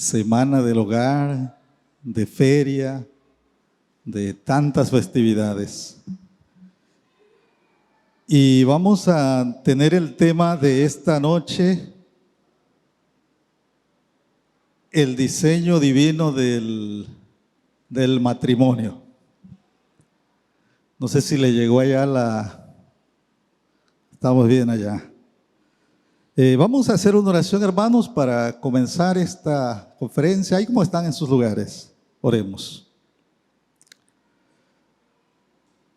semana del hogar, de feria, de tantas festividades. Y vamos a tener el tema de esta noche, el diseño divino del matrimonio. No sé si le llegó allá Estamos bien allá. Vamos a hacer una oración, hermanos, para comenzar esta conferencia. Ahí como están en sus lugares. Oremos.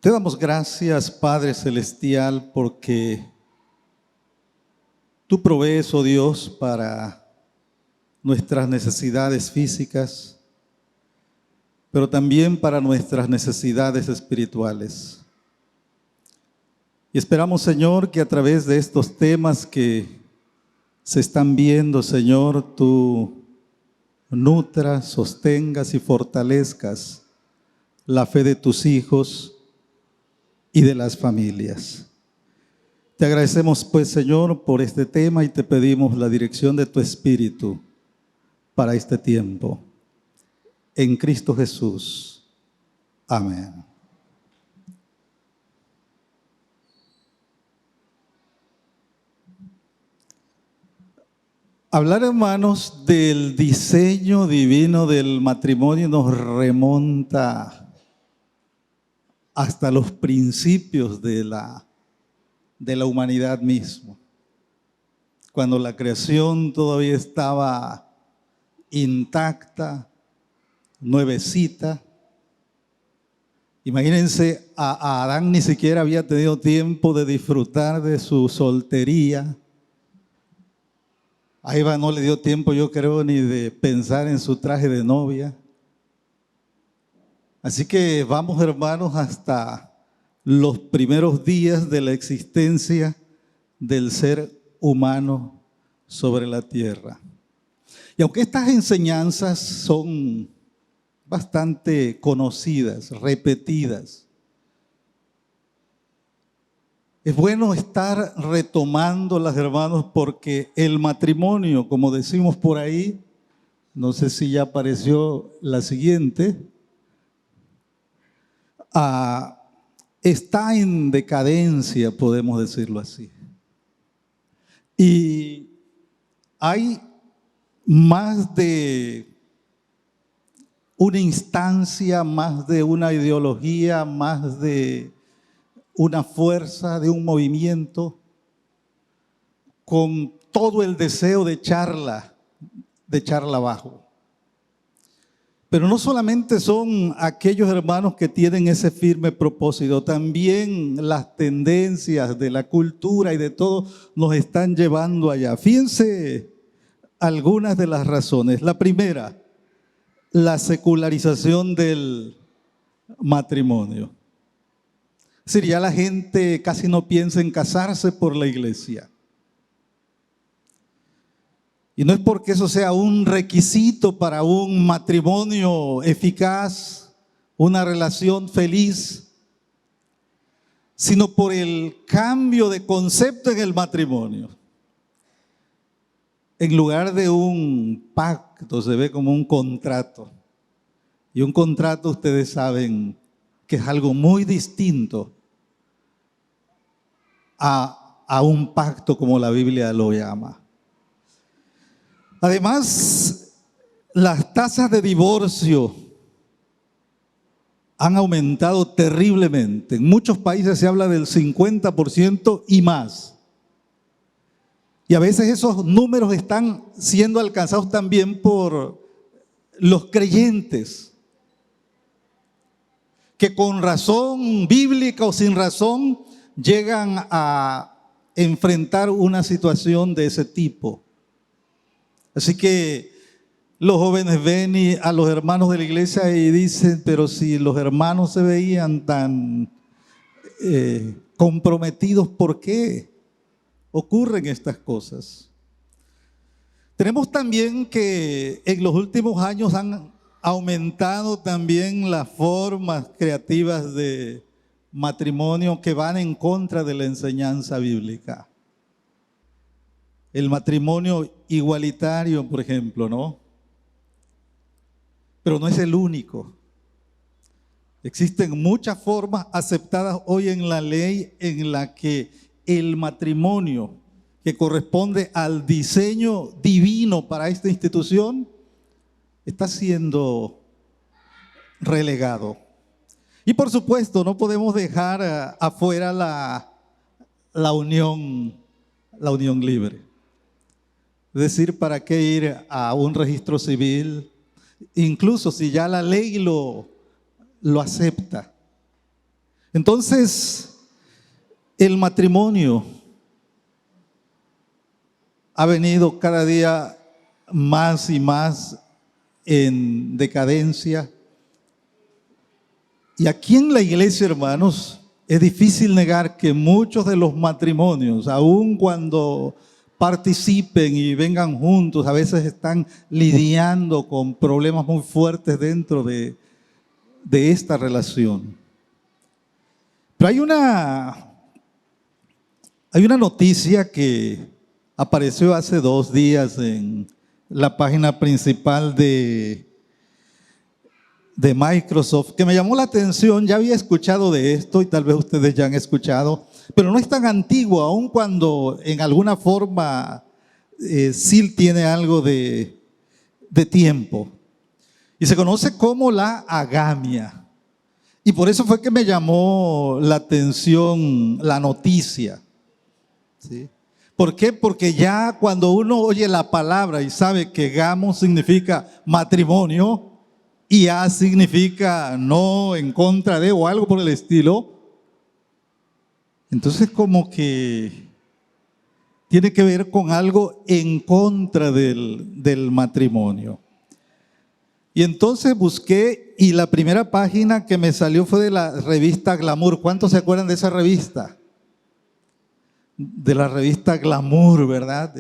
Te damos gracias, Padre Celestial, porque tú provees, oh Dios, para nuestras necesidades físicas, pero también para nuestras necesidades espirituales. Y esperamos, Señor, que a través de estos temas que se están viendo, Señor, tú nutras, sostengas y fortalezcas la fe de tus hijos y de las familias. Te agradecemos, pues, Señor, por este tema y te pedimos la dirección de tu Espíritu para este tiempo. En Cristo Jesús. Amén. Hablar, hermanos, del diseño divino del matrimonio nos remonta hasta los principios de la humanidad misma. Cuando la creación todavía estaba intacta, nuevecita. Imagínense, a Adán ni siquiera había tenido tiempo de disfrutar de su soltería. A Eva no le dio tiempo, yo creo, ni de pensar en su traje de novia. Así que vamos, hermanos, hasta los primeros días de la existencia del ser humano sobre la tierra. Y aunque estas enseñanzas son bastante conocidas, repetidas, es bueno estar retomándolas, hermanos, porque el matrimonio, como decimos por ahí, no sé si ya apareció la siguiente, está en decadencia, podemos decirlo así. Y hay más de una instancia, más de una ideología, más de una fuerza, de un movimiento, con todo el deseo de echarla abajo. Pero no solamente son aquellos hermanos que tienen ese firme propósito, también las tendencias de la cultura y de todo nos están llevando allá. Fíjense algunas de las razones. La primera, la secularización del matrimonio. Es decir, ya la gente casi no piensa en casarse por la iglesia. Y no es porque eso sea un requisito para un matrimonio eficaz, una relación feliz, sino por el cambio de concepto en el matrimonio. En lugar de un pacto, se ve como un contrato. Y un contrato, ustedes saben, que es algo muy distinto a un pacto como la Biblia lo llama. Además, las tasas de divorcio han aumentado terriblemente. En muchos países se habla del 50% y más. Y a veces esos números están siendo alcanzados también por los creyentes, que con razón bíblica o sin razón llegan a enfrentar una situación de ese tipo. Así que los jóvenes ven a los hermanos de la iglesia y dicen, pero si los hermanos se veían tan comprometidos, ¿por qué ocurren estas cosas? Tenemos también que en los últimos años han aumentado también las formas creativas de matrimonio que van en contra de la enseñanza bíblica. El matrimonio igualitario, por ejemplo, ¿no? pero no es el único. Existen muchas formas aceptadas hoy en la ley en la que el matrimonio, que corresponde al diseño divino para esta institución, está siendo relegado. Y por supuesto, no podemos dejar afuera la unión libre. Es decir, ¿para qué ir a un registro civil? Incluso si ya la ley lo acepta. Entonces, el matrimonio ha venido cada día más y más en decadencia. Y aquí en la iglesia, hermanos, es difícil negar que muchos de los matrimonios, aun cuando participen y vengan juntos, a veces están lidiando con problemas muy fuertes dentro de esta relación. Pero hay una noticia que apareció hace 2 días en la página principal de Microsoft, que me llamó la atención. Ya había escuchado de esto y tal vez ustedes ya han escuchado, pero no es tan antiguo, aun cuando en alguna forma sí tiene algo de tiempo. Y se conoce como la agamia. Y por eso fue que me llamó la atención la noticia. ¿Sí? ¿Por qué? Porque ya cuando uno oye la palabra y sabe que gamo significa matrimonio y a significa no, en contra de o algo por el estilo, entonces como que tiene que ver con algo en contra del matrimonio. Y entonces busqué y la primera página que me salió fue de la revista Glamour. ¿Cuántos se acuerdan de esa revista? De la revista Glamour, ¿verdad?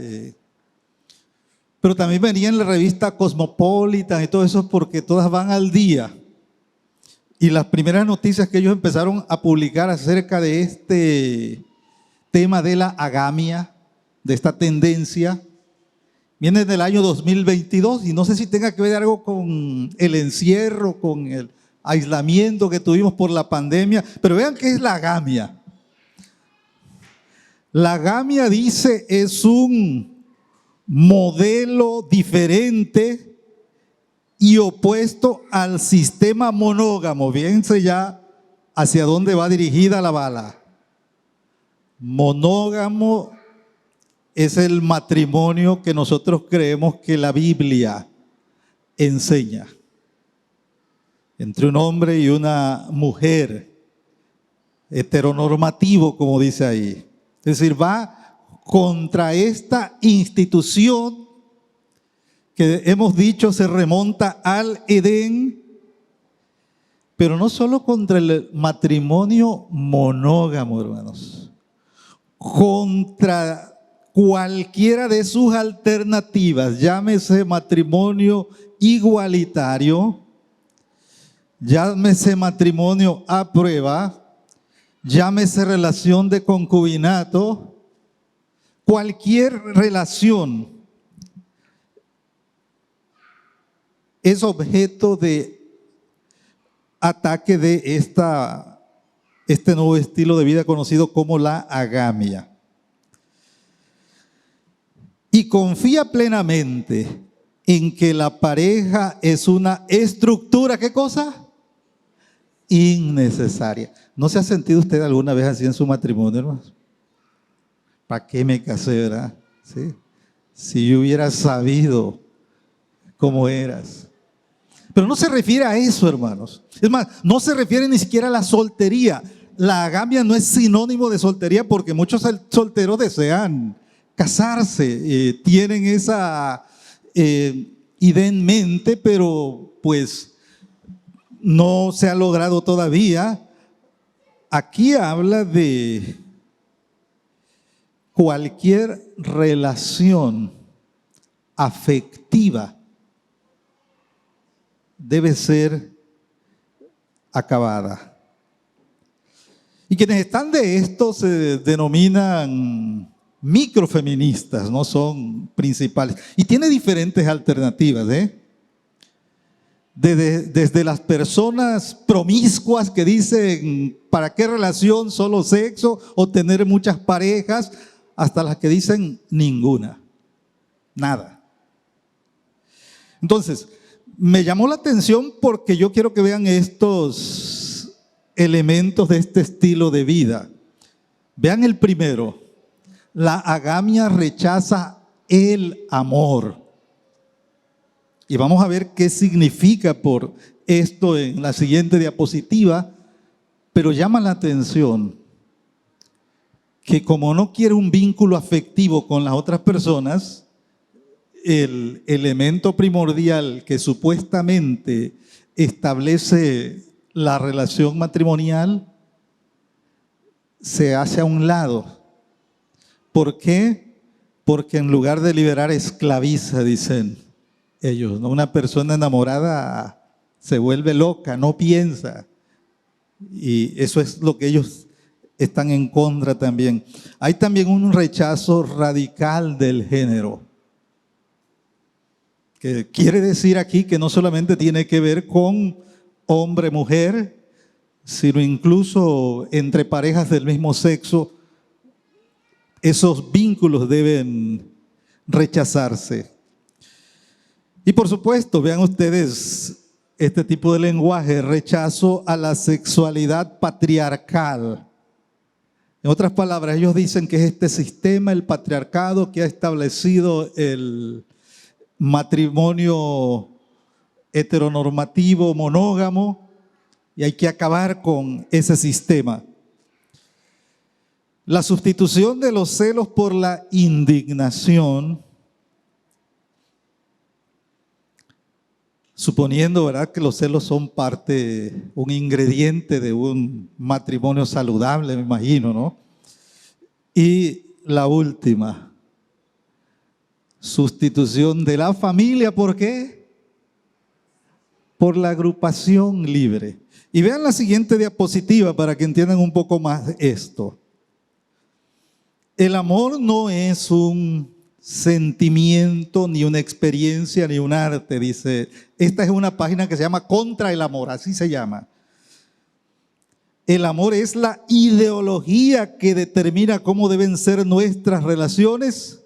Pero también venía en la revista Cosmopolitan y todo eso porque todas van al día. Y las primeras noticias que ellos empezaron a publicar acerca de este tema de la agamia, de esta tendencia, viene del año 2022 y no sé si tenga que ver algo con el encierro, con el aislamiento que tuvimos por la pandemia, pero vean qué es la agamia. La agamia, dice, es un modelo diferente y opuesto al sistema monógamo. Fíjense ya hacia dónde va dirigida la bala. Monógamo es el matrimonio que nosotros creemos que la Biblia enseña. Entre un hombre y una mujer. Heteronormativo, como dice ahí. Es decir, va contra esta institución que hemos dicho se remonta al Edén, pero no solo contra el matrimonio monógamo, hermanos, contra cualquiera de sus alternativas, llámese matrimonio igualitario, llámese matrimonio a prueba, llámese relación de concubinato, cualquier relación es objeto de ataque de este nuevo estilo de vida conocido como la agamia. Y confía plenamente en que la pareja es una estructura, ¿qué cosa? Innecesaria. ¿No se ha sentido usted alguna vez así en su matrimonio, hermanos? ¿Para qué me casé, verdad? ¿Sí? Si yo hubiera sabido cómo eras. Pero no se refiere a eso, hermanos. Es más, no se refiere ni siquiera a la soltería. La agamia no es sinónimo de soltería porque muchos solteros desean casarse, tienen esa idea en mente, pero pues no se ha logrado todavía. Aquí habla de cualquier relación afectiva debe ser acabada. Y quienes están de esto se denominan microfeministas, no son principales. Y tiene diferentes alternativas, Desde las personas promiscuas que dicen, ¿para qué relación? Solo sexo o tener muchas parejas, hasta las que dicen ninguna, nada. Entonces, me llamó la atención porque yo quiero que vean estos elementos de este estilo de vida. Vean el primero, la agamia rechaza el amor. Y vamos a ver qué significa por esto en la siguiente diapositiva, pero llama la atención que como no quiere un vínculo afectivo con las otras personas, el elemento primordial que supuestamente establece la relación matrimonial se hace a un lado. ¿Por qué? Porque en lugar de liberar, esclaviza, dicen ellos, ¿no? Una persona enamorada se vuelve loca, no piensa. Y eso es lo que ellos están en contra también. Hay también un rechazo radical del género, que quiere decir aquí que no solamente tiene que ver con hombre-mujer, sino incluso entre parejas del mismo sexo. Esos vínculos deben rechazarse. Y por supuesto, vean ustedes este tipo de lenguaje, rechazo a la sexualidad patriarcal. En otras palabras, ellos dicen que es este sistema, el patriarcado, que ha establecido el matrimonio heteronormativo, monógamo, y hay que acabar con ese sistema. La sustitución de los celos por la indignación, suponiendo, ¿verdad?, que los celos son parte, un ingrediente de un matrimonio saludable, me imagino, ¿no? Y la última, sustitución de la familia, ¿por qué? Por la agrupación libre. Y vean la siguiente diapositiva para que entiendan un poco más esto. El amor no es un sentimiento, ni una experiencia, ni un arte, dice. Esta es una página que se llama Contra el Amor, así se llama. El amor es la ideología que determina cómo deben ser nuestras relaciones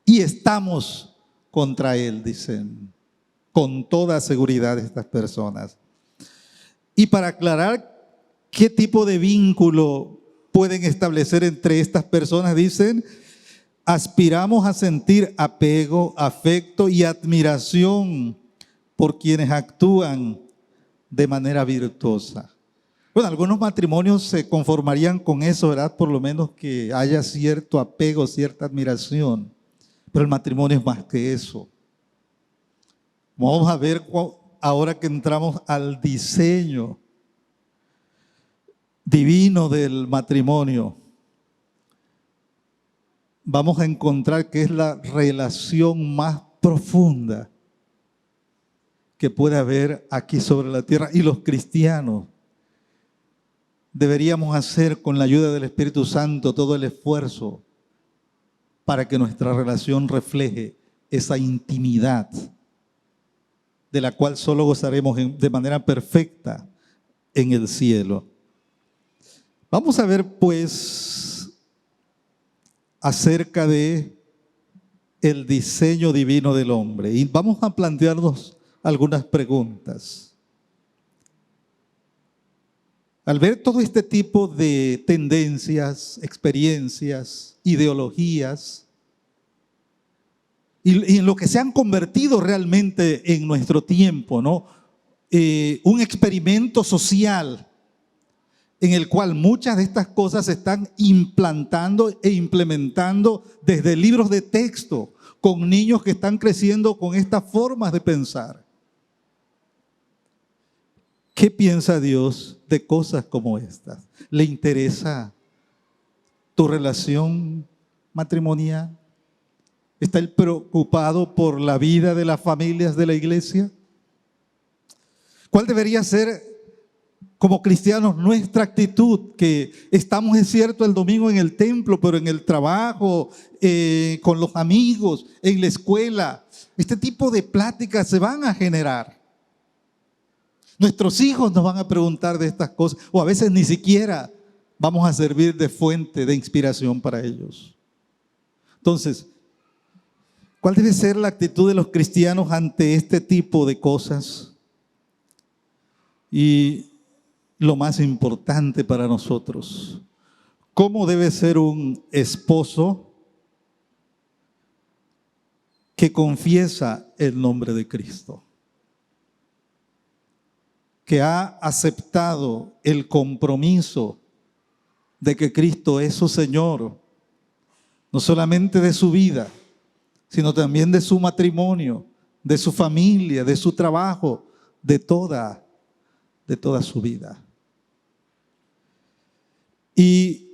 y estamos contra él, dicen, con toda seguridad estas personas. Y para aclarar qué tipo de vínculo pueden establecer entre estas personas, dicen, aspiramos a sentir apego, afecto y admiración por quienes actúan de manera virtuosa. Bueno, algunos matrimonios se conformarían con eso, ¿verdad? Por lo menos que haya cierto apego, cierta admiración. Pero el matrimonio es más que eso. Vamos a ver ahora que entramos al diseño divino del matrimonio. Vamos a encontrar que es la relación más profunda que puede haber aquí sobre la tierra. Y los cristianos deberíamos hacer con la ayuda del Espíritu Santo todo el esfuerzo para que nuestra relación refleje esa intimidad de la cual solo gozaremos de manera perfecta en el cielo. Vamos a ver pues acerca de el diseño divino del hombre y vamos a plantearnos algunas preguntas. Al ver todo este tipo de tendencias, experiencias, ideologías y en lo que se han convertido realmente en nuestro tiempo, ¿no? Un experimento social en el cual muchas de estas cosas se están implantando e implementando desde libros de texto con niños que están creciendo con estas formas de pensar. ¿Qué piensa Dios de cosas como estas? ¿Le interesa tu relación matrimonial? ¿Está Él preocupado por la vida de las familias de la iglesia? ¿Cuál debería ser como cristianos nuestra actitud? Que estamos, es cierto, el domingo en el templo, pero en el trabajo, con los amigos, en la escuela, este tipo de pláticas se van a generar. Nuestros hijos nos van a preguntar de estas cosas, o a veces ni siquiera vamos a servir de fuente de inspiración para ellos. Entonces, ¿cuál debe ser la actitud de los cristianos ante este tipo de cosas? Y lo más importante para nosotros, ¿cómo debe ser un esposo que confiesa el nombre de Cristo? Que ha aceptado el compromiso de que Cristo es su Señor, no solamente de su vida, sino también de su matrimonio, de su familia, de su trabajo, de toda su vida. Y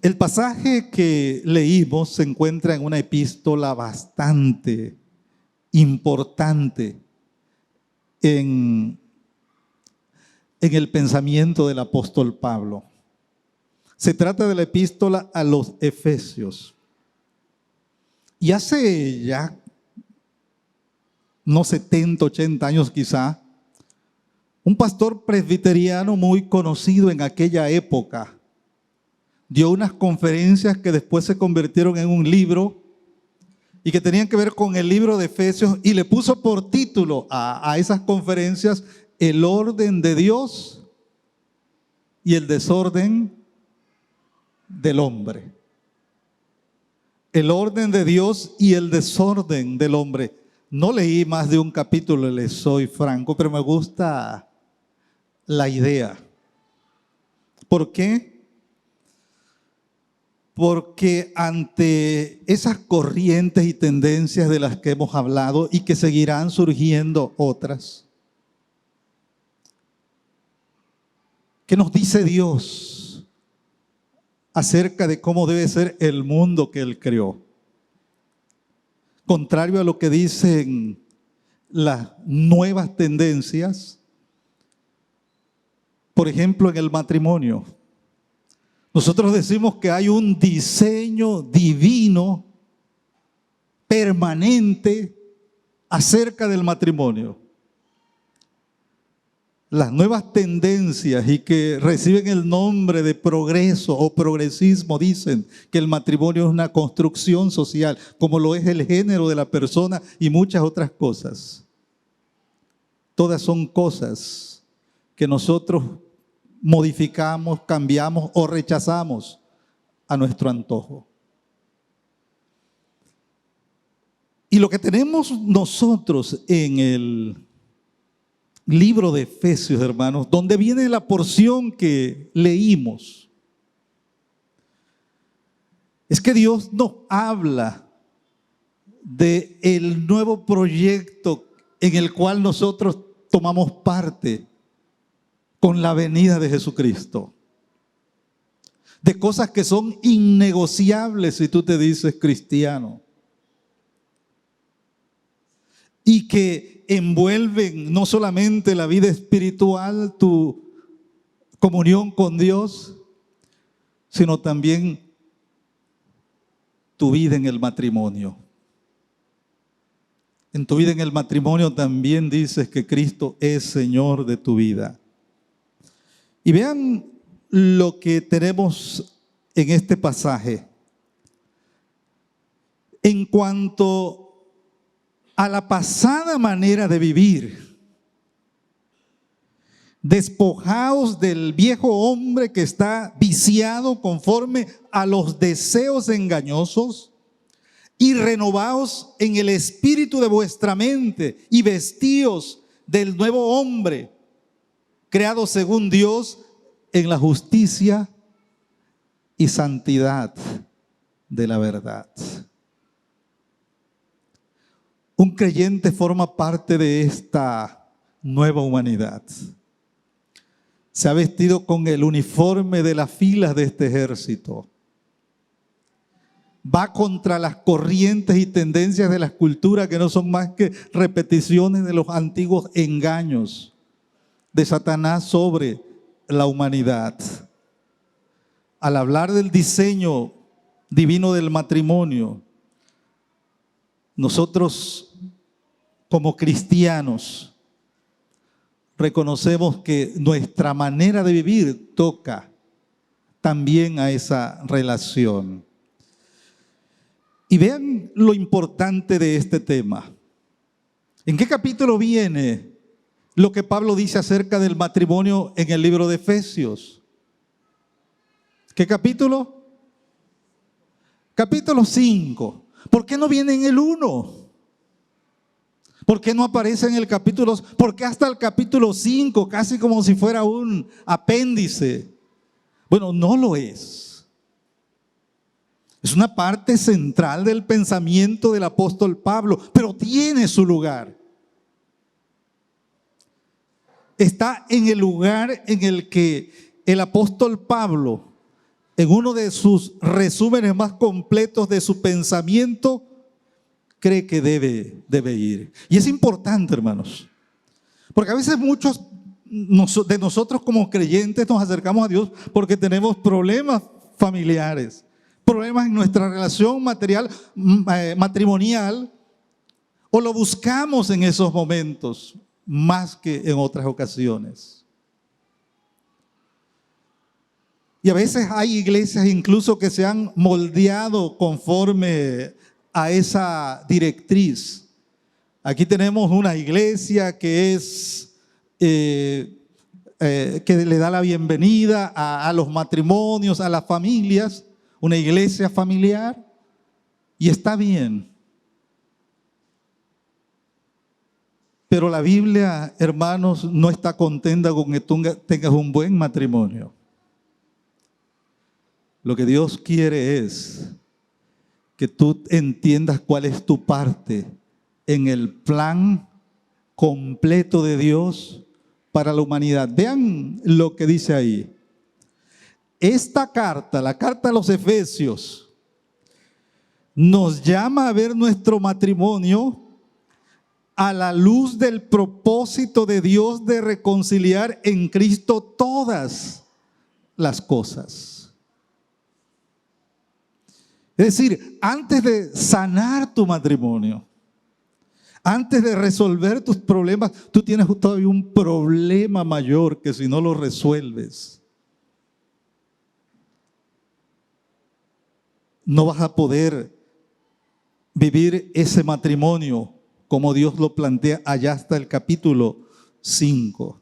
el pasaje que leímos se encuentra en una epístola bastante importante en el pensamiento del apóstol Pablo. Se trata de la epístola a los Efesios. Y hace ya, no 70, 80 años quizá, un pastor presbiteriano muy conocido en aquella época dio unas conferencias que después se convirtieron en un libro y que tenían que ver con el libro de Efesios, y le puso por título a esas conferencias: el orden de Dios y el desorden del hombre. El orden de Dios y el desorden del hombre. No leí más de un capítulo, les soy franco, pero me gusta la idea. ¿Por qué? Porque ante esas corrientes y tendencias de las que hemos hablado, y que seguirán surgiendo otras, ¿qué nos dice Dios acerca de cómo debe ser el mundo que Él creó? Contrario a lo que dicen las nuevas tendencias, por ejemplo, en el matrimonio. Nosotros decimos que hay un diseño divino permanente acerca del matrimonio. Las nuevas tendencias, y que reciben el nombre de progreso o progresismo, dicen que el matrimonio es una construcción social, como lo es el género de la persona y muchas otras cosas. Todas son cosas que nosotros modificamos, cambiamos o rechazamos a nuestro antojo. Y lo que tenemos nosotros en el libro de Efesios, hermanos, donde viene la porción que leímos, es que Dios nos habla de el nuevo proyecto en el cual nosotros tomamos parte con la venida de Jesucristo. De cosas que son innegociables si tú te dices cristiano, y que envuelven no solamente la vida espiritual, tu comunión con Dios, sino también tu vida en el matrimonio. En tu vida en el matrimonio también dices que Cristo es Señor de tu vida. Y vean lo que tenemos en este pasaje. En cuanto a la pasada manera de vivir, despojaos del viejo hombre que está viciado conforme a los deseos engañosos, y renovaos en el espíritu de vuestra mente, y vestíos del nuevo hombre, creado según Dios en la justicia y santidad de la verdad. Un creyente forma parte de esta nueva humanidad. Se ha vestido con el uniforme de las filas de este ejército. Va contra las corrientes y tendencias de las culturas, que no son más que repeticiones de los antiguos engaños de Satanás sobre la humanidad. Al hablar del diseño divino del matrimonio, nosotros como cristianos reconocemos que nuestra manera de vivir toca también a esa relación. Y vean lo importante de este tema. ¿En qué capítulo viene lo que Pablo dice acerca del matrimonio en el libro de Efesios? ¿Qué capítulo? Capítulo 5. ¿Por qué no viene en el 1? ¿Por qué no aparece en el capítulo 2? ¿Por qué hasta el capítulo 5, casi como si fuera un apéndice? Bueno, no lo es. Es una parte central del pensamiento del apóstol Pablo, pero tiene su lugar. Está en el lugar en el que el apóstol Pablo, en uno de sus resúmenes más completos de su pensamiento, cree que debe ir. Y es importante, hermanos, porque a veces muchos de nosotros como creyentes nos acercamos a Dios porque tenemos problemas familiares, problemas en nuestra relación matrimonial, o lo buscamos en esos momentos más que en otras ocasiones. Y a veces hay iglesias incluso que se han moldeado conforme a esa directriz. Aquí tenemos una iglesia que que le da la bienvenida a los matrimonios, a las familias, una iglesia familiar, y está bien. Pero la Biblia, hermanos, no está contenta con que tú tengas un buen matrimonio. Lo que Dios quiere es que tú entiendas cuál es tu parte en el plan completo de Dios para la humanidad. Vean lo que dice ahí. Esta carta, la carta a los Efesios, nos llama a ver nuestro matrimonio a la luz del propósito de Dios de reconciliar en Cristo todas las cosas. Es decir, antes de sanar tu matrimonio, antes de resolver tus problemas, tú tienes todavía un problema mayor que si no lo resuelves, no vas a poder vivir ese matrimonio como Dios lo plantea allá hasta el capítulo 5.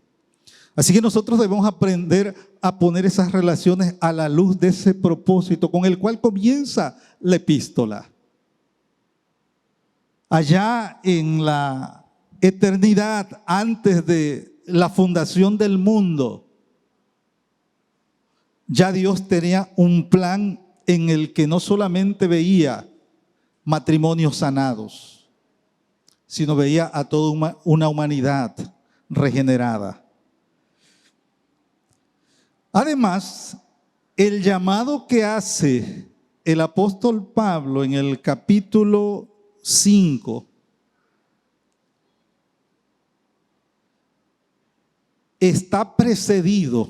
Así que nosotros debemos aprender a poner esas relaciones a la luz de ese propósito con el cual comienza la epístola. Allá en la eternidad, antes de la fundación del mundo, ya Dios tenía un plan en el que no solamente veía matrimonios sanados, sino veía a toda una humanidad regenerada. Además, el llamado que hace el apóstol Pablo en el capítulo 5 está precedido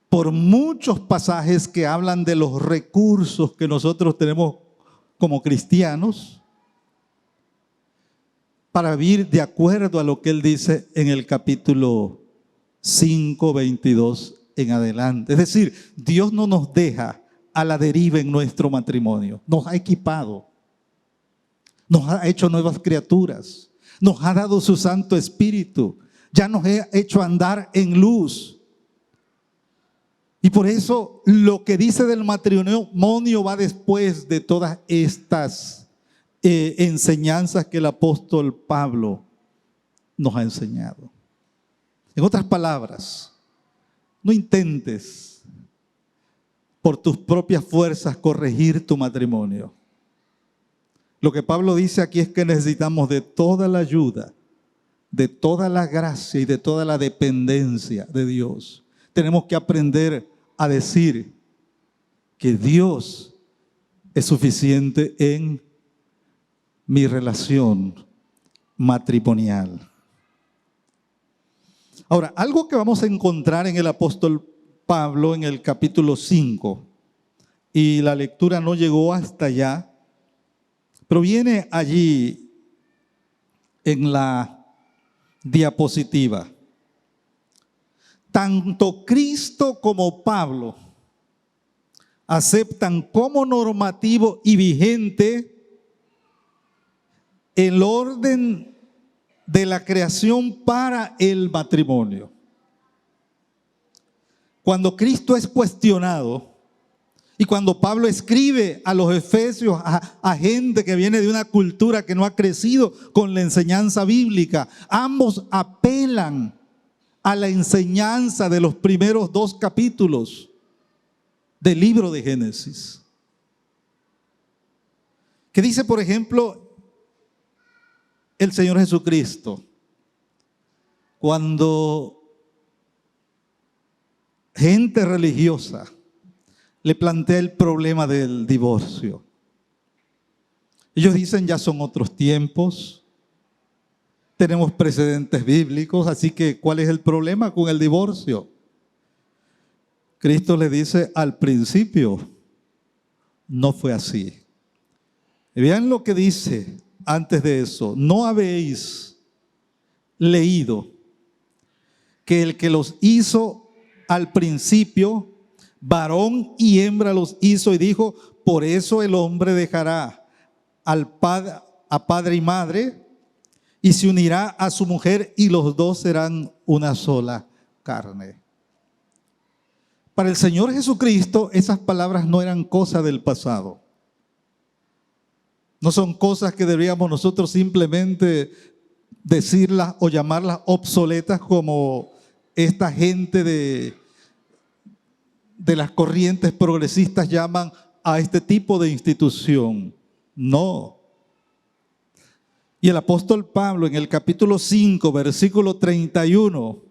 por muchos pasajes que hablan de los recursos que nosotros tenemos como cristianos para vivir de acuerdo a lo que él dice en el capítulo 5, 22 en adelante. Es decir, Dios no nos deja a la deriva en nuestro matrimonio. Nos ha equipado, nos ha hecho nuevas criaturas, nos ha dado su Santo Espíritu, ya nos ha hecho andar en luz. Y por eso lo que dice del matrimonio va después de todas estas enseñanzas que el apóstol Pablo nos ha enseñado. En otras palabras, no intentes por tus propias fuerzas corregir tu matrimonio. Lo que Pablo dice aquí es que necesitamos de toda la ayuda, de toda la gracia y de toda la dependencia de Dios. Tenemos que aprender a decir que Dios es suficiente en mi relación matrimonial. Ahora, algo que vamos a encontrar en el apóstol Pablo en el capítulo 5, y la lectura no llegó hasta allá, pero viene allí en la diapositiva. tanto Cristo como Pablo aceptan como normativo y vigente el orden de la creación para el matrimonio. Cuando Cristo es cuestionado y cuando Pablo escribe a los efesios, a gente que viene de una cultura que no ha crecido con la enseñanza bíblica, ambos apelan a la enseñanza de los primeros 2 capítulos del libro de Génesis. Que dice, por ejemplo, el Señor Jesucristo, cuando gente religiosa le plantea el problema del divorcio. Ellos dicen, ya son otros tiempos, tenemos precedentes bíblicos, así que ¿cuál es el problema con el divorcio? Cristo le dice, al principio no fue así. Y vean lo que dice antes de eso: ¿no habéis leído que el que los hizo al principio, varón y hembra los hizo, y dijo, por eso el hombre dejará a padre y madre y se unirá a su mujer y los dos serán una sola carne? Para el Señor Jesucristo esas palabras no eran cosa del pasado. No son cosas que deberíamos nosotros simplemente decirlas o llamarlas obsoletas, como esta gente de las corrientes progresistas llaman a este tipo de institución. No. Y el apóstol Pablo en el capítulo 5, versículo 31,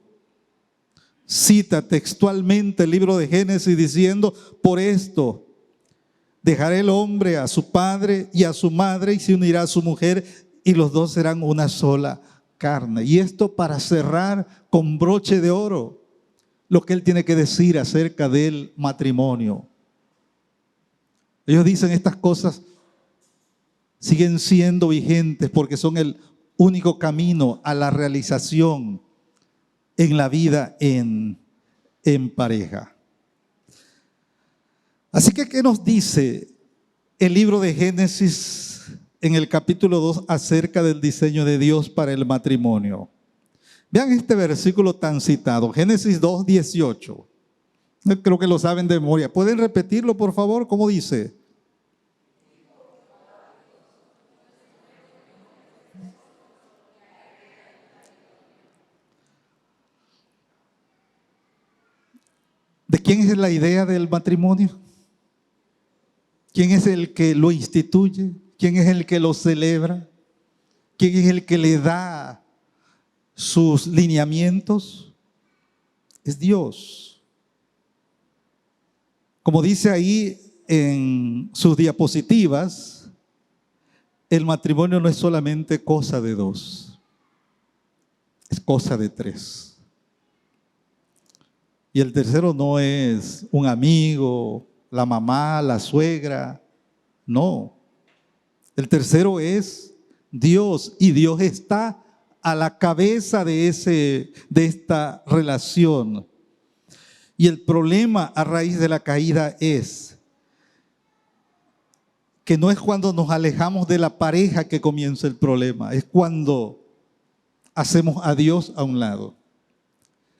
cita textualmente el libro de Génesis diciendo, por esto dejará el hombre a su padre y a su madre y se unirá a su mujer y los dos serán una sola carne. Y esto para cerrar con broche de oro lo que él tiene que decir acerca del matrimonio. Ellos dicen, estas cosas siguen siendo vigentes porque son el único camino a la realización en la vida en pareja. Así que, ¿qué nos dice el libro de Génesis en el capítulo 2 acerca del diseño de Dios para el matrimonio? Vean este versículo tan citado, Génesis 2, 18. Creo que lo saben de memoria. ¿Pueden repetirlo, por favor? ¿Cómo dice? ¿De quién es la idea del matrimonio? ¿Quién es el que lo instituye? ¿Quién es el que lo celebra? ¿Quién es el que le da sus lineamientos? Es Dios. Como dice ahí en sus diapositivas, el matrimonio no es solamente cosa de 2, es cosa de 3. Y el tercero no es un amigo, la mamá, la suegra, no. El tercero es Dios, y Dios está a la cabeza de esta relación. Y el problema a raíz de la caída es que no es cuando nos alejamos de la pareja que comienza el problema, es cuando hacemos a Dios a un lado.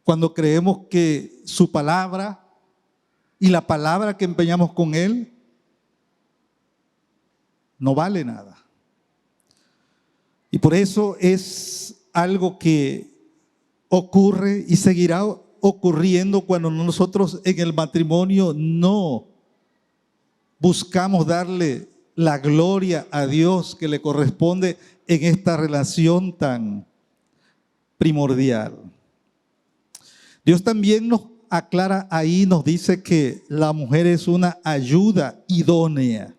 Cuando creemos que su palabra y la palabra que empeñamos con Él no vale nada. Y por eso es algo que ocurre y seguirá ocurriendo cuando nosotros en el matrimonio no buscamos darle la gloria a Dios que le corresponde en esta relación tan primordial. Dios también nos aclara ahí, nos dice que la mujer es una ayuda idónea.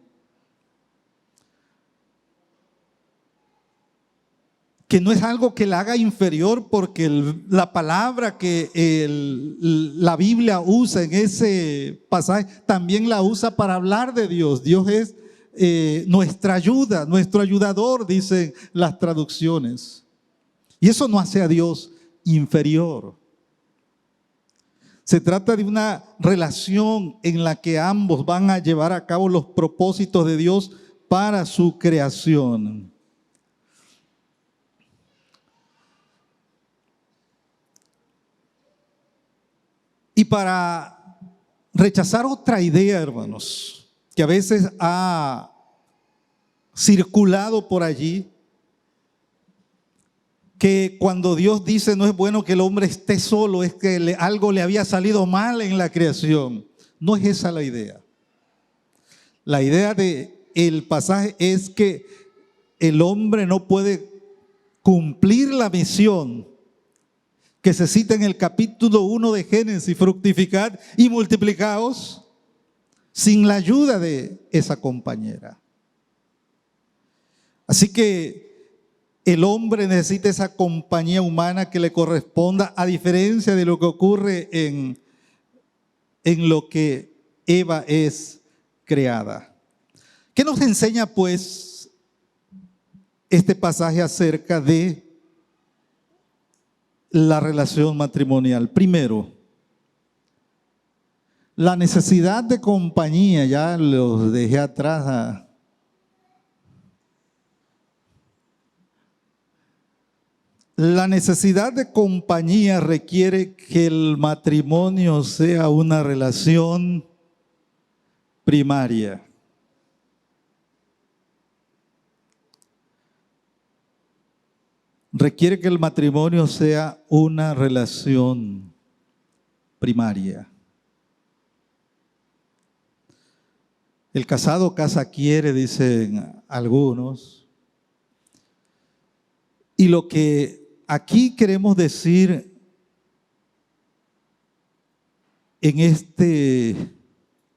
Que no es algo que la haga inferior, porque la palabra que la Biblia usa en ese pasaje también la usa para hablar de Dios. Dios es nuestra ayuda, nuestro ayudador, dicen las traducciones. Y eso no hace a Dios inferior. Se trata de una relación en la que ambos van a llevar a cabo los propósitos de Dios para su creación. Y para rechazar otra idea, hermanos, que a veces ha circulado por allí, que cuando Dios dice no es bueno que el hombre esté solo, es que algo le había salido mal en la creación. No es esa la idea. La idea del pasaje es que el hombre no puede cumplir la misión que se cita en el capítulo 1 de Génesis, fructificad y multiplicaos, sin la ayuda de esa compañera. Así que el hombre necesita esa compañía humana que le corresponda, a diferencia de lo que ocurre en lo que Eva es creada. ¿Qué nos enseña pues este pasaje acerca de la relación matrimonial? Primero, la necesidad de compañía, ya los dejé atrás. La necesidad de compañía requiere que el matrimonio sea una relación primaria. Requiere que el matrimonio sea una relación primaria. El casado casa quiere, dicen algunos. Y lo que aquí queremos decir en este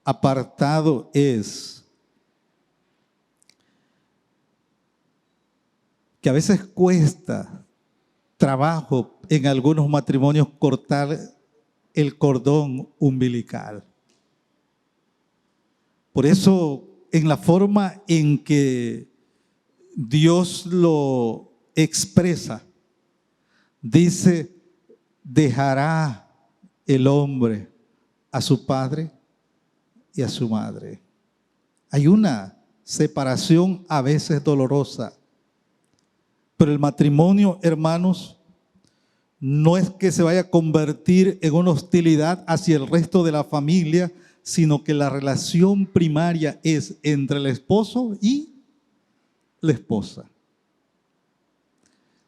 apartado es que a veces cuesta trabajo en algunos matrimonios cortar el cordón umbilical. Por eso, en la forma en que Dios lo expresa, dice, dejará el hombre a su padre y a su madre. Hay una separación a veces dolorosa, pero el matrimonio, hermanos, no es que se vaya a convertir en una hostilidad hacia el resto de la familia, sino que la relación primaria es entre el esposo y la esposa.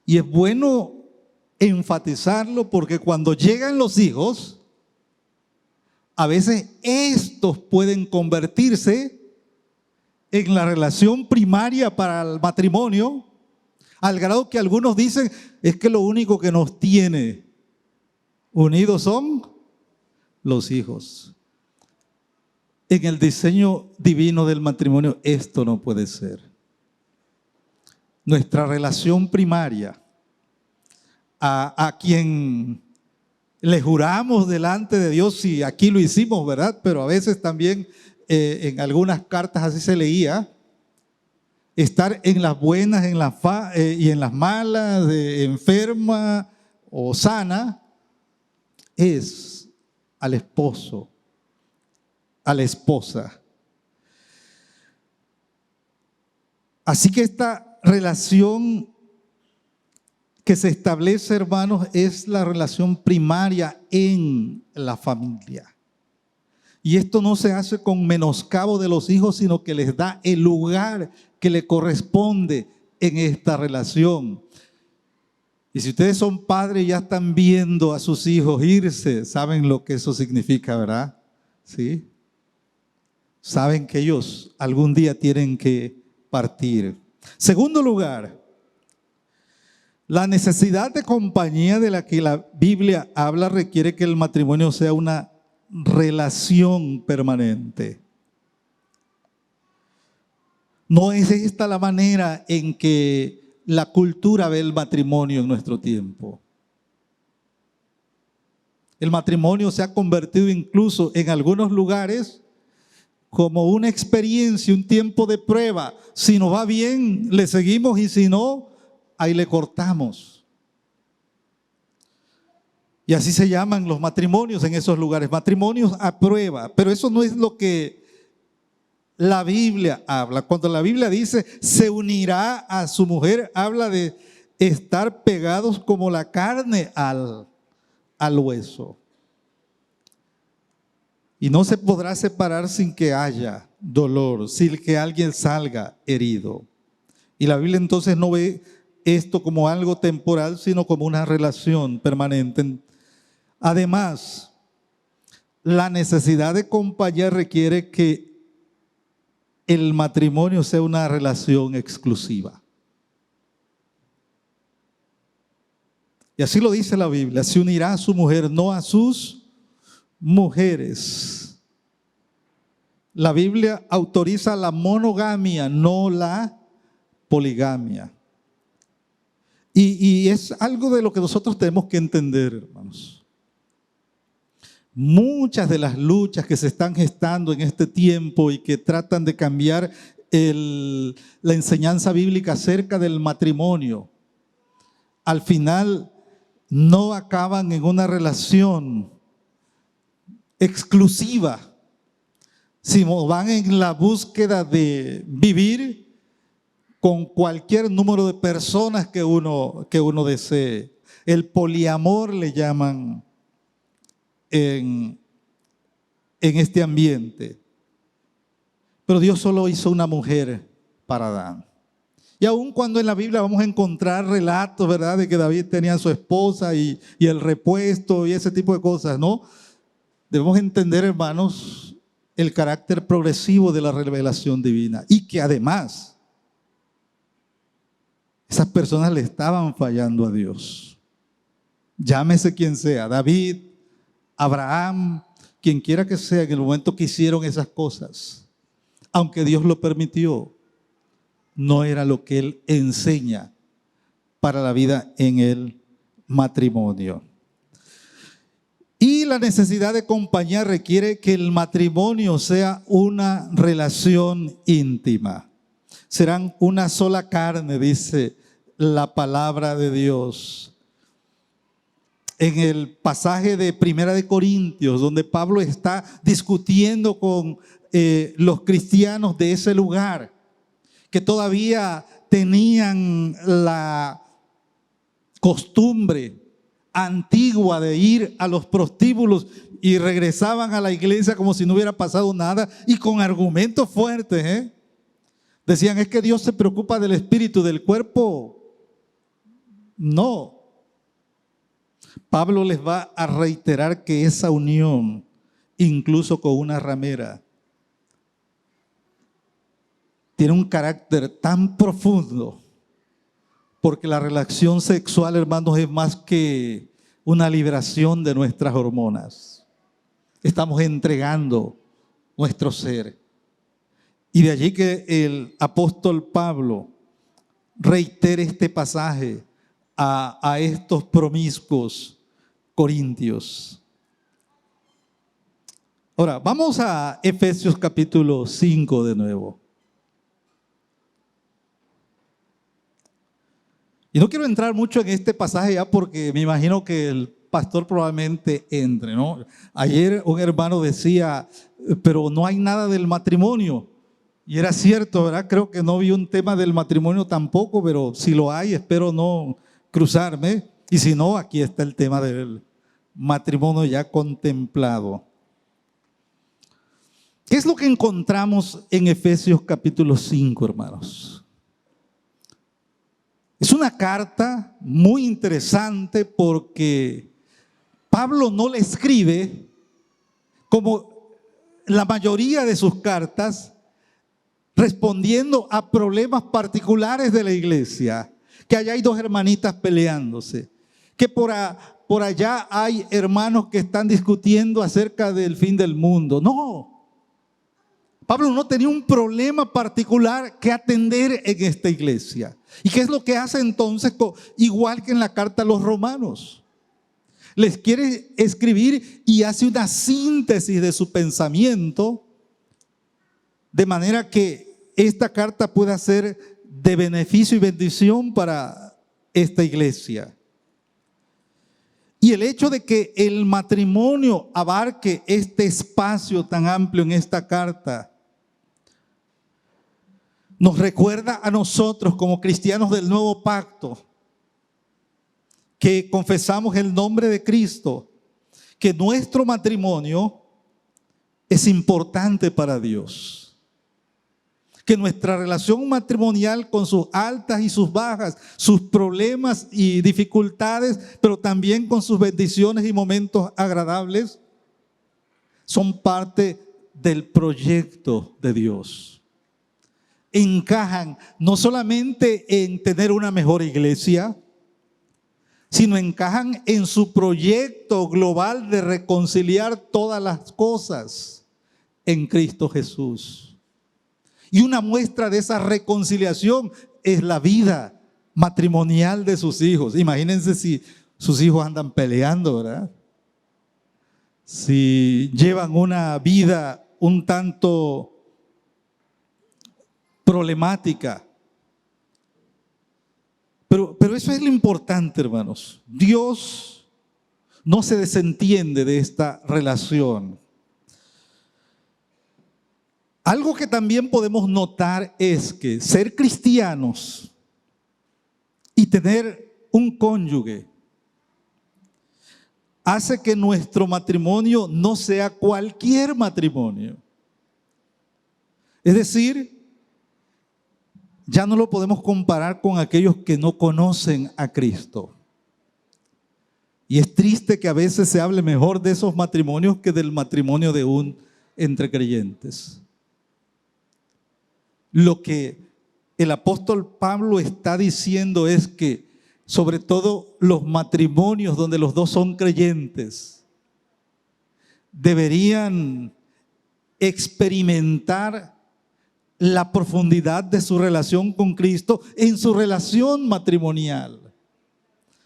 Y es bueno enfatizarlo porque cuando llegan los hijos, a veces estos pueden convertirse en la relación primaria para el matrimonio, al grado que algunos dicen, es que lo único que nos tiene unidos son los hijos. En el diseño divino del matrimonio esto no puede ser. Nuestra relación primaria, a quien le juramos delante de Dios, y aquí lo hicimos, ¿verdad? Pero a veces también en algunas cartas así se leía, estar en las buenas y en las malas, enferma o sana, es al esposo, a la esposa. Así que esta relación que se establece, hermanos, es la relación primaria en la familia. Y esto no se hace con menoscabo de los hijos, sino que les da el lugar que le corresponde en esta relación. Y si ustedes son padres y ya están viendo a sus hijos irse, saben lo que eso significa, ¿verdad? ¿Sí? Saben que ellos algún día tienen que partir. Segundo lugar, la necesidad de compañía de la que la Biblia habla requiere que el matrimonio sea una relación permanente. No es esta la manera en que la cultura ve el matrimonio en nuestro tiempo. El matrimonio se ha convertido incluso en algunos lugares como una experiencia, un tiempo de prueba. Si nos va bien, le seguimos, y si no, ahí le cortamos. Y así se llaman los matrimonios en esos lugares, matrimonios a prueba. Pero eso no es lo que la Biblia habla. Cuando la Biblia dice se unirá a su mujer, habla de estar pegados como la carne al hueso. Y no se podrá separar sin que haya dolor, sin que alguien salga herido. Y la Biblia entonces no ve esto como algo temporal, sino como una relación permanente. Además, la necesidad de compañía requiere que el matrimonio sea una relación exclusiva. Y así lo dice la Biblia: se unirá a su mujer, no a sus mujeres. La Biblia autoriza la monogamia, no la poligamia. Y es algo de lo que nosotros tenemos que entender, hermanos. Muchas de las luchas que se están gestando en este tiempo y que tratan de cambiar la enseñanza bíblica acerca del matrimonio, al final no acaban en una relación exclusiva, sino van en la búsqueda de vivir con cualquier número de personas que uno desee. El poliamor le llaman en este ambiente. Pero Dios solo hizo una mujer para Adán. Y aun cuando en la Biblia vamos a encontrar relatos, ¿verdad?, de que David tenía a su esposa y el repuesto y ese tipo de cosas, ¿no? Debemos entender, hermanos, el carácter progresivo de la revelación divina y que además esas personas le estaban fallando a Dios. Llámese quien sea, David, Abraham, quien quiera que sea, en el momento que hicieron esas cosas, aunque Dios lo permitió, no era lo que Él enseña para la vida en el matrimonio. Y la necesidad de compañía requiere que el matrimonio sea una relación íntima. Serán una sola carne, dice la palabra de Dios. En el pasaje de Primera de Corintios, donde Pablo está discutiendo con los cristianos de ese lugar, que todavía tenían la costumbre antigua de ir a los prostíbulos y regresaban a la iglesia como si no hubiera pasado nada y con argumentos fuertes, Decían, es que Dios se preocupa del espíritu, del cuerpo. No. Pablo les va a reiterar que esa unión, incluso con una ramera, tiene un carácter tan profundo, porque la relación sexual, hermanos, es más que una liberación de nuestras hormonas. Estamos entregando nuestro ser. Y de allí que el apóstol Pablo reitere este pasaje a estos promiscuos corintios. Ahora, vamos a Efesios capítulo 5 de nuevo. Y no quiero entrar mucho en este pasaje ya porque me imagino que el pastor probablemente entre, ¿no? Ayer un hermano decía, pero no hay nada del matrimonio. Y era cierto, ¿verdad? Creo que no vi un tema del matrimonio tampoco, pero si lo hay, espero no cruzarme. Y si no, aquí está el tema del matrimonio ya contemplado. ¿Qué es lo que encontramos en Efesios capítulo 5, hermanos? Es una carta muy interesante porque Pablo no le escribe como la mayoría de sus cartas respondiendo a problemas particulares de la iglesia, que allá hay dos hermanitas peleándose, que por allá hay hermanos que están discutiendo acerca del fin del mundo. No. Pablo no tenía un problema particular que atender en esta iglesia. ¿Y qué es lo que hace entonces? Igual que en la carta a los romanos. Les quiere escribir y hace una síntesis de su pensamiento, de manera que esta carta pueda ser de beneficio y bendición para esta iglesia. Y el hecho de que el matrimonio abarque este espacio tan amplio en esta carta nos recuerda a nosotros como cristianos del nuevo pacto, que confesamos el nombre de Cristo, que nuestro matrimonio es importante para Dios. Que nuestra relación matrimonial, con sus altas y sus bajas, sus problemas y dificultades, pero también con sus bendiciones y momentos agradables, son parte del proyecto de Dios. Encajan no solamente en tener una mejor iglesia, sino encajan en su proyecto global de reconciliar todas las cosas en Cristo Jesús. Y una muestra de esa reconciliación es la vida matrimonial de sus hijos. Imagínense si sus hijos andan peleando, ¿verdad? Si llevan una vida un tanto problemática. Pero eso es lo importante, hermanos. Dios no se desentiende de esta relación. Algo que también podemos notar es que ser cristianos y tener un cónyuge hace que nuestro matrimonio no sea cualquier matrimonio. Es decir, ya no lo podemos comparar con aquellos que no conocen a Cristo. Y es triste que a veces se hable mejor de esos matrimonios que del matrimonio entre creyentes. Lo que el apóstol Pablo está diciendo es que, sobre todo los matrimonios donde los dos son creyentes, deberían experimentar la profundidad de su relación con Cristo en su relación matrimonial.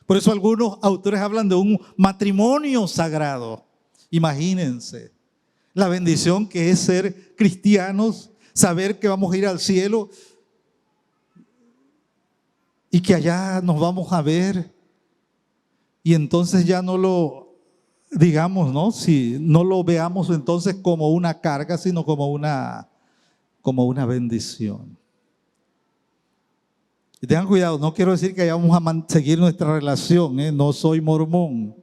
Por eso algunos autores hablan de un matrimonio sagrado. Imagínense la bendición que es ser cristianos, saber que vamos a ir al cielo y que allá nos vamos a ver, y entonces ya no lo digamos, ¿no? Si no lo veamos entonces como una carga, sino como una bendición. Y tengan cuidado, no quiero decir que vamos a seguir nuestra relación, no soy mormón.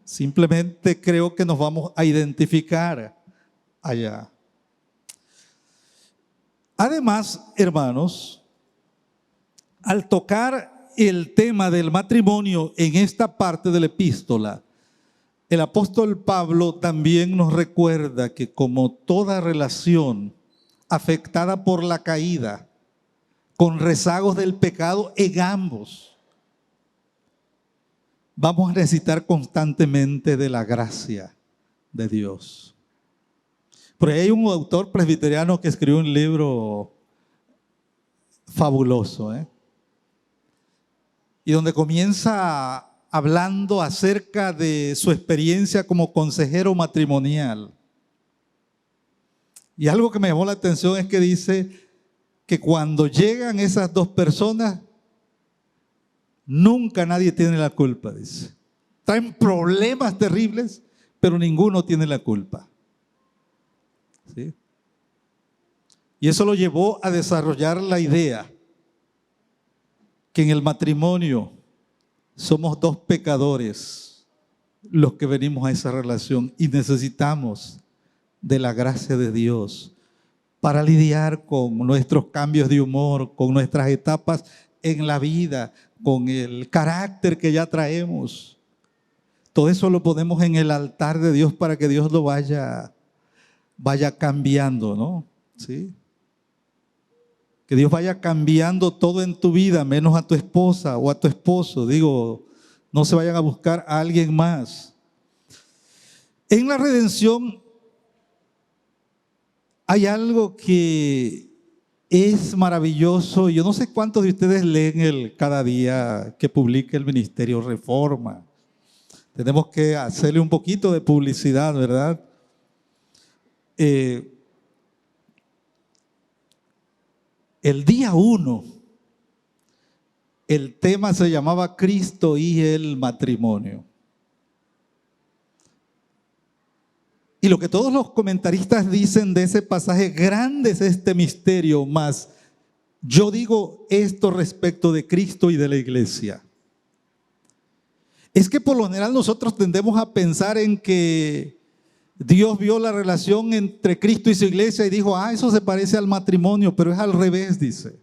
Simplemente creo que nos vamos a identificar allá. Además, hermanos, al tocar el tema del matrimonio en esta parte de la epístola, el apóstol Pablo también nos recuerda que como toda relación afectada por la caída, con rezagos del pecado en ambos, vamos a necesitar constantemente de la gracia de Dios. Por ahí hay un autor presbiteriano que escribió un libro fabuloso, y donde comienza hablando acerca de su experiencia como consejero matrimonial. Y algo que me llamó la atención es que dice que cuando llegan esas dos personas, nunca nadie tiene la culpa, dice. Traen problemas terribles, pero ninguno tiene la culpa. ¿Sí? Y eso lo llevó a desarrollar la idea que en el matrimonio somos dos pecadores los que venimos a esa relación y necesitamos de la gracia de Dios para lidiar con nuestros cambios de humor, con nuestras etapas en la vida, con el carácter que ya traemos. Todo eso lo ponemos en el altar de Dios para que Dios lo vaya cambiando, ¿no? ¿Sí? Que Dios vaya cambiando todo en tu vida, menos a tu esposa o a tu esposo. Digo, no se vayan a buscar a alguien más. En la redención hay algo que es maravilloso. Yo no sé cuántos de ustedes leen cada día que publica el Ministerio Reforma. Tenemos que hacerle un poquito de publicidad, ¿verdad? El día 1, el tema se llamaba Cristo y el matrimonio. Y lo que todos los comentaristas dicen de ese pasaje, grande es este misterio, mas yo digo esto respecto de Cristo y de la iglesia. Es que por lo general nosotros tendemos a pensar en que Dios vio la relación entre Cristo y su iglesia y dijo, eso se parece al matrimonio, pero es al revés, dice.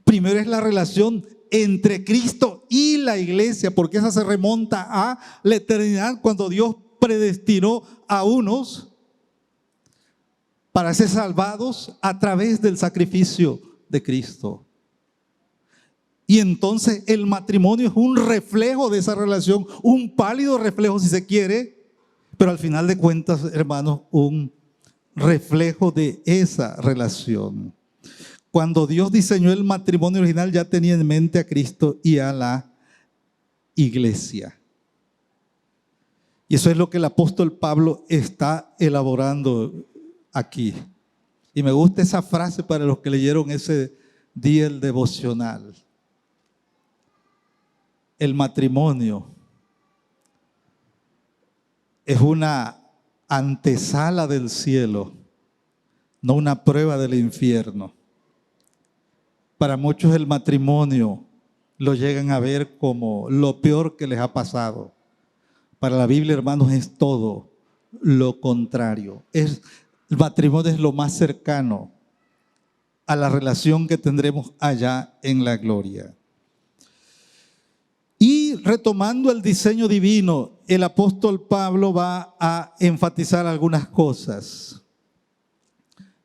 Primero es la relación entre Cristo y la iglesia, porque esa se remonta a la eternidad, cuando Dios predestinó a unos para ser salvados a través del sacrificio de Cristo. Y entonces el matrimonio es un reflejo de esa relación, un pálido reflejo si se quiere, pero al final de cuentas, hermanos, un reflejo de esa relación. Cuando Dios diseñó el matrimonio original, ya tenía en mente a Cristo y a la iglesia. Y eso es lo que el apóstol Pablo está elaborando aquí. Y me gusta esa frase para los que leyeron ese día el devocional. El matrimonio es una antesala del cielo, no una prueba del infierno. Para muchos el matrimonio lo llegan a ver como lo peor que les ha pasado. Para la Biblia, hermanos, es todo lo contrario. El matrimonio es lo más cercano a la relación que tendremos allá en la gloria. Y retomando el diseño divino, el apóstol Pablo va a enfatizar algunas cosas.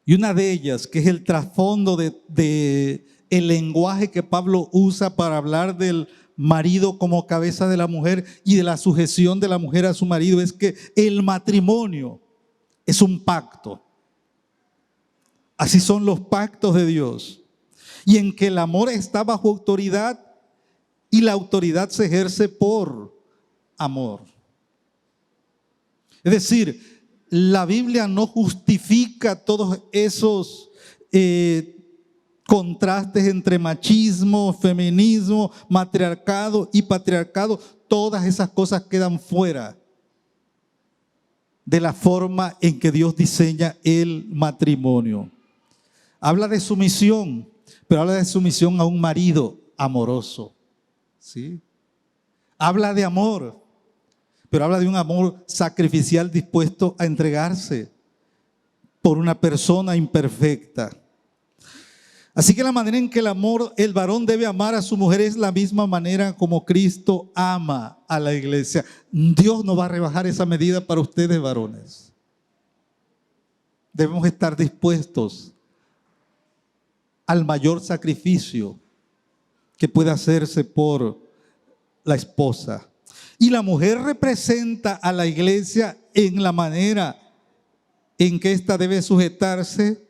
Y una de ellas, que es el trasfondo de el lenguaje que Pablo usa para hablar del marido como cabeza de la mujer y de la sujeción de la mujer a su marido, es que el matrimonio es un pacto. Así son los pactos de Dios. Y en que el amor está bajo autoridad y la autoridad se ejerce por amor. Es decir, la Biblia no justifica todos esos contrastes entre machismo, feminismo, matriarcado y patriarcado. Todas esas cosas quedan fuera de la forma en que Dios diseña el matrimonio. Habla de sumisión, pero habla de sumisión a un marido amoroso. ¿Sí? Habla de amor, pero habla de un amor sacrificial dispuesto a entregarse por una persona imperfecta. Así que la manera en que el varón debe amar a su mujer es la misma manera como Cristo ama a la iglesia. Dios no va a rebajar esa medida para ustedes, varones. Debemos estar dispuestos al mayor sacrificio que puede hacerse por la esposa. Y la mujer representa a la iglesia en la manera en que ésta debe sujetarse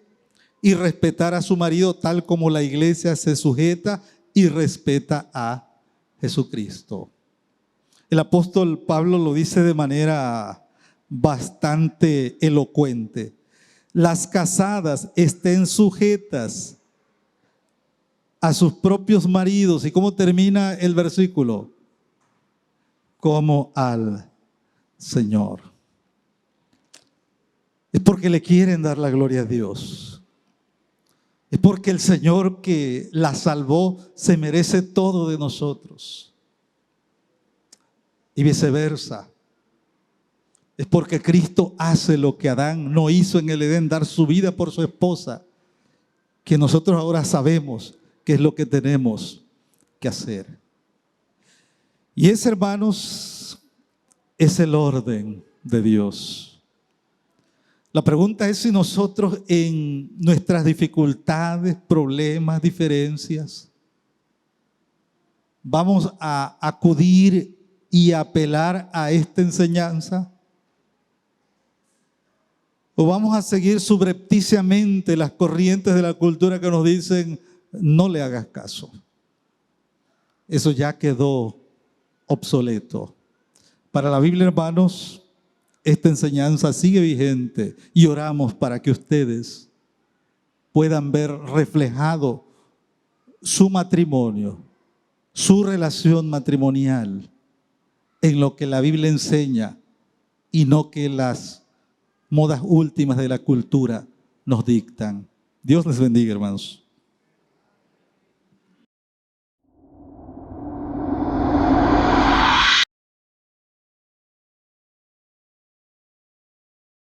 y respetar a su marido, tal como la iglesia se sujeta y respeta a Jesucristo. El apóstol Pablo lo dice de manera bastante elocuente. Las casadas estén sujetas a sus propios maridos. ¿Y cómo termina el versículo? Como al Señor. Es porque le quieren dar la gloria a Dios. Es porque el Señor que la salvó se merece todo de nosotros. Y viceversa. Es porque Cristo hace lo que Adán no hizo en el Edén, dar su vida por su esposa, que nosotros ahora sabemos qué es lo que tenemos que hacer. Y ese, hermanos, es el orden de Dios. La pregunta es si nosotros en nuestras dificultades, problemas, diferencias, vamos a acudir y apelar a esta enseñanza, o vamos a seguir subrepticiamente las corrientes de la cultura que nos dicen no le hagas caso. Eso ya quedó obsoleto. Para la Biblia, hermanos, esta enseñanza sigue vigente y oramos para que ustedes puedan ver reflejado su matrimonio, su relación matrimonial en lo que la Biblia enseña y no que las modas últimas de la cultura nos dictan. Dios les bendiga, hermanos.